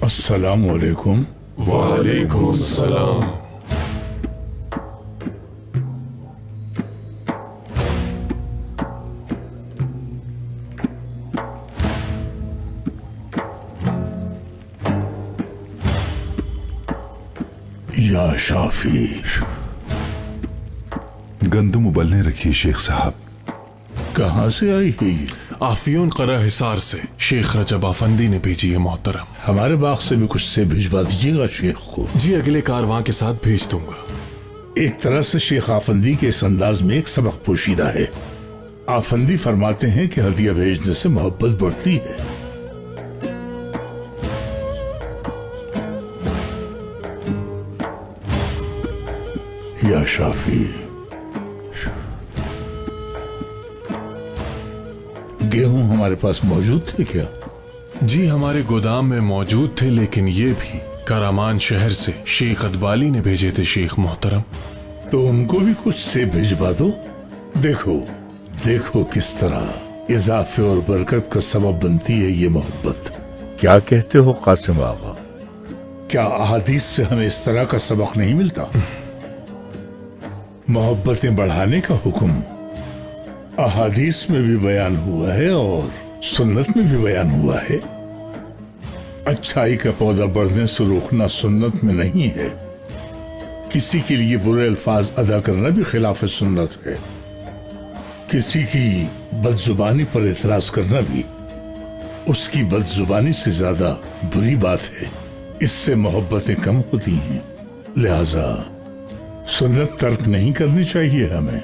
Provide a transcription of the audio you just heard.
अस्सलाम वालेकुम। वालेकुम अस्सलाम। या शाफी। गंदम उबलने रखी शेख साहब। कहाँ से आई है ये? आफियोन करा हिसार से शेख रजब आफंदी ने भेजी है मोहतरम। हमारे बाग से भी कुछ से भिजवा दीजिएगा शेख को। जी अगले कारवां के साथ भेज दूंगा। एक तरह से शेख आफंदी के इस अंदाज में एक सबक पोशीदा है। आफंदी फरमाते हैं कि हदिया भेजने से मोहब्बत बढ़ती है। या शाफी, गेहूं हमारे पास मौजूद थे क्या? जी हमारे गोदाम में मौजूद थे, लेकिन ये भी करामान शहर से शेख अदबाली ने भेजे थे शेख मोहतरम। तो उनको भी कुछ से भिजवा दो। देखो देखो किस तरह इजाफे और बरकत का सबब बनती है ये मोहब्बत। क्या कहते हो कासिम आगा? क्या अहादीस से हमें इस तरह का सबक नहीं मिलता? मोहब्बतें बढ़ाने का हुक्म अहादीस में भी बयान हुआ है और सुन्नत में भी बयान हुआ है। अच्छाई का पौधा बढ़ने से रोकना सुन्नत में नहीं है। किसी के लिए बुरे अल्फाज अदा करना भी खिलाफ सुन्नत है। किसी की बदजुबानी पर एतराज करना भी उसकी बदजुबानी से ज्यादा बुरी बात है। इससे मोहब्बतें कम होती हैं। लिहाजा सुन्नत तर्क नहीं करनी चाहिए हमें।